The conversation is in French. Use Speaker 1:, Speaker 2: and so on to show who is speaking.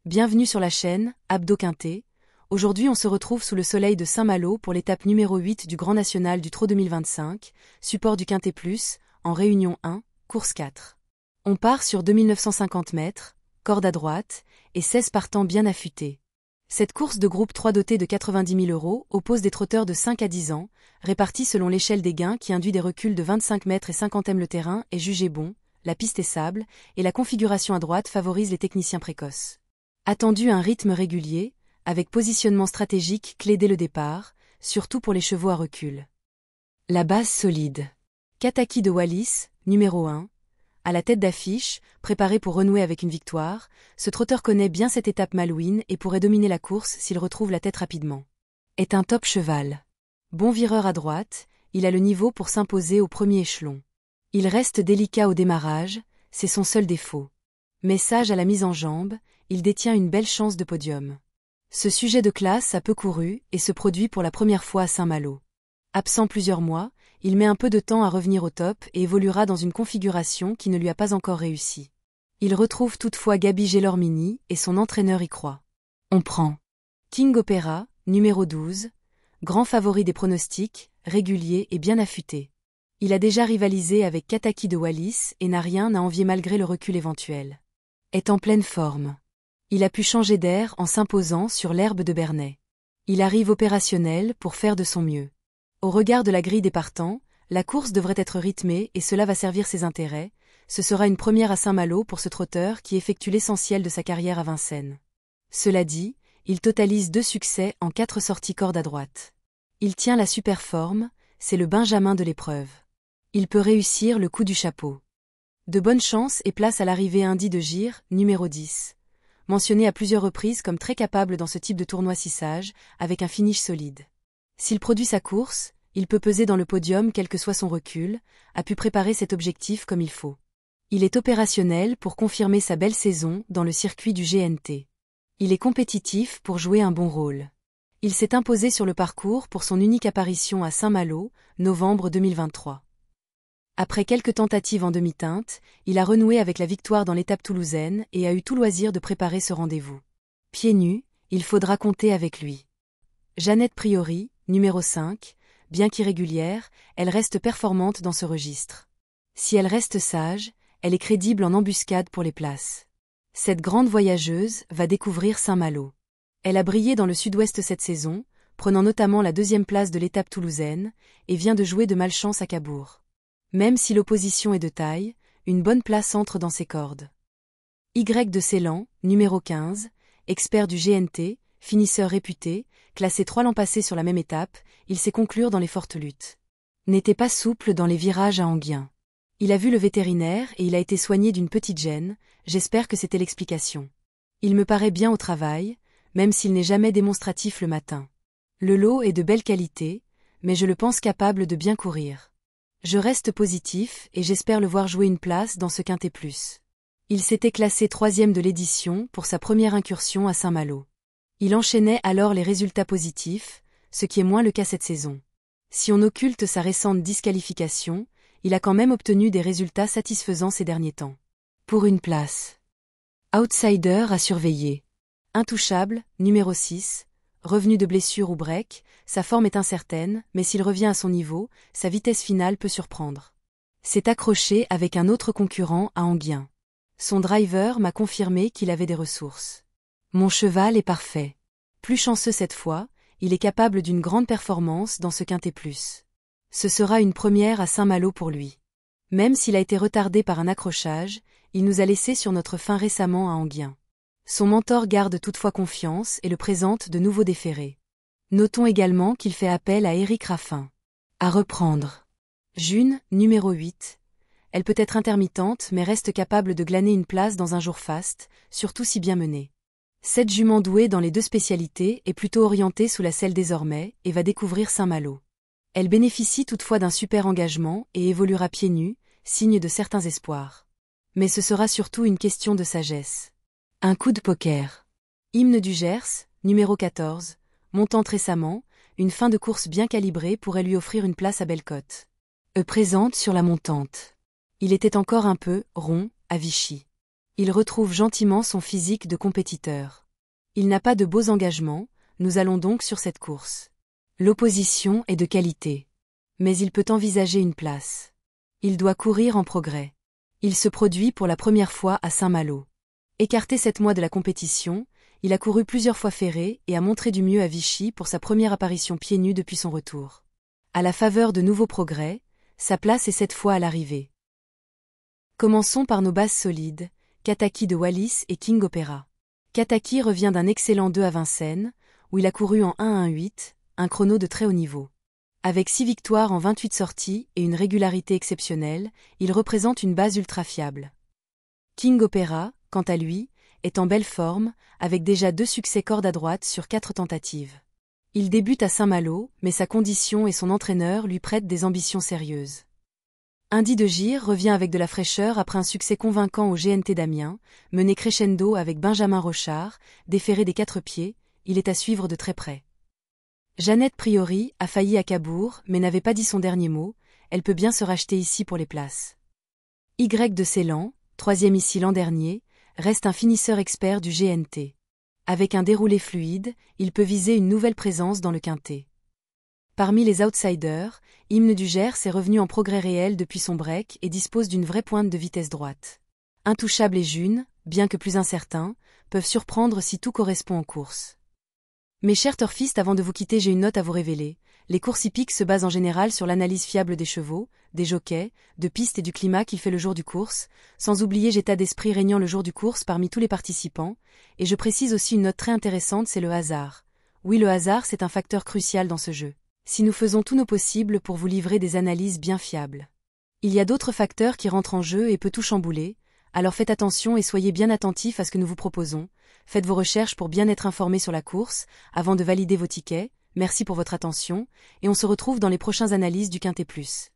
Speaker 1: Bienvenue sur la chaîne, Abdo Quintet. Aujourd'hui on se retrouve sous le soleil de Saint-Malo pour l'étape numéro 8 du Grand National du Trot 2025, support du Quintet Plus, en Réunion 1, course 4. On part sur 2950 mètres, corde à droite, et 16 partants bien affûtés. Cette course de groupe 3 dotée de 90 000 € oppose des trotteurs de 5 à 10 ans, répartis selon l'échelle des gains qui induit des reculs de 25 mètres et 50 m. Le terrain est jugé bon, la piste est sable, et la configuration à droite favorise les techniciens précoces. Attendu un rythme régulier, avec positionnement stratégique clé dès le départ, surtout pour les chevaux à recul. La base solide. Kataki de Wallis, numéro 1. À la tête d'affiche, préparé pour renouer avec une victoire, ce trotteur connaît bien cette étape malouine et pourrait dominer la course s'il retrouve la tête rapidement. Est un top cheval. Bon vireur à droite, il a le niveau pour s'imposer au premier échelon. Il reste délicat au démarrage, c'est son seul défaut. Mais sage à la mise en jambe, il détient une belle chance de podium. Ce sujet de classe a peu couru et se produit pour la première fois à Saint-Malo. Absent plusieurs mois, il met un peu de temps à revenir au top et évoluera dans une configuration qui ne lui a pas encore réussi. Il retrouve toutefois Gabi Gelormini et son entraîneur y croit. On prend King Opera, numéro 12, grand favori des pronostics, régulier et bien affûté. Il a déjà rivalisé avec Kataki de Wallis et n'a rien à envier malgré le recul éventuel. Est en pleine forme. Il a pu changer d'air en s'imposant sur l'herbe de Bernay. Il arrive opérationnel pour faire de son mieux. Au regard de la grille des partants, la course devrait être rythmée et cela va servir ses intérêts. Ce sera une première à Saint-Malo pour ce trotteur qui effectue l'essentiel de sa carrière à Vincennes. Cela dit, il totalise 2 succès en 4 sorties corde à droite. Il tient la super forme, c'est le Benjamin de l'épreuve. Il peut réussir le coup du chapeau. De bonnes chances et place à l'arrivée Indy de Gire, numéro 10. Mentionné à plusieurs reprises comme très capable dans ce type de tournoi 6 sages, avec un finish solide. S'il produit sa course, il peut peser dans le podium quel que soit son recul, a pu préparer cet objectif comme il faut. Il est opérationnel pour confirmer sa belle saison dans le circuit du GNT. Il est compétitif pour jouer un bon rôle. Il s'est imposé sur le parcours pour son unique apparition à Saint-Malo, novembre 2023. Après quelques tentatives en demi-teinte, il a renoué avec la victoire dans l'étape toulousaine et a eu tout loisir de préparer ce rendez-vous. Pieds nus, il faudra compter avec lui. Jeannette Priori, numéro 5, bien qu'irrégulière, elle reste performante dans ce registre. Si elle reste sage, elle est crédible en embuscade pour les places. Cette grande voyageuse va découvrir Saint-Malo. Elle a brillé dans le sud-ouest cette saison, prenant notamment la 2e place de l'étape toulousaine, et vient de jouer de malchance à Cabourg. Même si l'opposition est de taille, une bonne place entre dans ses cordes. Y de Ceylan, numéro 15, expert du GNT, finisseur réputé, classé 3 l'an passé sur la même étape, il sait conclure dans les fortes luttes. N'était pas souple dans les virages à Enghien. Il a vu le vétérinaire et il a été soigné d'une petite gêne, j'espère que c'était l'explication. Il me paraît bien au travail, même s'il n'est jamais démonstratif le matin. Le lot est de belle qualité, mais je le pense capable de bien courir. Je reste positif et j'espère le voir jouer une place dans ce Quintet Plus. Il s'était classé 3e de l'édition pour sa première incursion à Saint-Malo. Il enchaînait alors les résultats positifs, ce qui est moins le cas cette saison. Si on occulte sa récente disqualification, il a quand même obtenu des résultats satisfaisants ces derniers temps. Pour une place. Outsider à surveiller. Intouchable, numéro 6. Revenu de blessure ou break, sa forme est incertaine, mais s'il revient à son niveau, sa vitesse finale peut surprendre. C'est accroché avec un autre concurrent à Enghien. Son driver m'a confirmé qu'il avait des ressources. Mon cheval est parfait. Plus chanceux cette fois, il est capable d'une grande performance dans ce Quintet Plus. Ce sera une première à Saint-Malo pour lui. Même s'il a été retardé par un accrochage, il nous a laissé sur notre faim récemment à Enghien. Son mentor garde toutefois confiance et le présente de nouveaux déférés. Notons également qu'il fait appel à Éric Raffin. À reprendre. June, numéro 8. Elle peut être intermittente mais reste capable de glaner une place dans un jour faste, surtout si bien menée. Cette jument douée dans les 2 spécialités est plutôt orientée sous la selle désormais et va découvrir Saint-Malo. Elle bénéficie toutefois d'un super engagement et évoluera pieds nus, signe de certains espoirs. Mais ce sera surtout une question de sagesse. Un coup de poker. Hymne du Gers, numéro 14, montant récemment, une fin de course bien calibrée pourrait lui offrir une place à belle cote. Présente sur la montante. Il était encore un peu rond à Vichy. Il retrouve gentiment son physique de compétiteur. Il n'a pas de beaux engagements, nous allons donc sur cette course. L'opposition est de qualité. Mais il peut envisager une place. Il doit courir en progrès. Il se produit pour la première fois à Saint-Malo. Écarté 7 mois de la compétition, il a couru plusieurs fois ferré et a montré du mieux à Vichy pour sa première apparition pieds nus depuis son retour. À la faveur de nouveaux progrès, sa place est cette fois à l'arrivée. Commençons par nos bases solides, Kataki de Wallis et King Opera. Kataki revient d'un excellent 2 à Vincennes, où il a couru en 1:1:8, un chrono de très haut niveau. Avec 6 victoires en 28 sorties et une régularité exceptionnelle, il représente une base ultra fiable. King Opera, quant à lui, est en belle forme, avec déjà 2 succès corde à droite sur 4 tentatives. Il débute à Saint-Malo, mais sa condition et son entraîneur lui prêtent des ambitions sérieuses. Indy de Gire revient avec de la fraîcheur après un succès convaincant au GNT d'Amiens, mené crescendo avec Benjamin Rochard, déféré des 4 pieds, il est à suivre de très près. Jeannette Priori a failli à Cabourg mais n'avait pas dit son dernier mot, elle peut bien se racheter ici pour les places. Y de Ceylan, 3e ici l'an dernier, reste un finisseur expert du GNT. Avec un déroulé fluide, il peut viser une nouvelle présence dans le quintet. Parmi les outsiders, Hymne du Gers est revenu en progrès réel depuis son break et dispose d'une vraie pointe de vitesse droite. Intouchable et June, bien que plus incertain, peuvent surprendre si tout correspond en course. Mes chers turfistes, avant de vous quitter, j'ai une note à vous révéler. Les courses hippiques se basent en général sur l'analyse fiable des chevaux, des jockeys, de pistes et du climat qu'il fait le jour du course, sans oublier l'état d'esprit régnant le jour du course parmi tous les participants, et je précise aussi une note très intéressante, c'est le hasard. Oui, le hasard, c'est un facteur crucial dans ce jeu. Si nous faisons tout nos possibles pour vous livrer des analyses bien fiables. Il y a d'autres facteurs qui rentrent en jeu et peut tout chambouler, alors faites attention et soyez bien attentifs à ce que nous vous proposons. Faites vos recherches pour bien être informés sur la course, avant de valider vos tickets. Merci pour votre attention, et on se retrouve dans les prochaines analyses du Quintet Plus.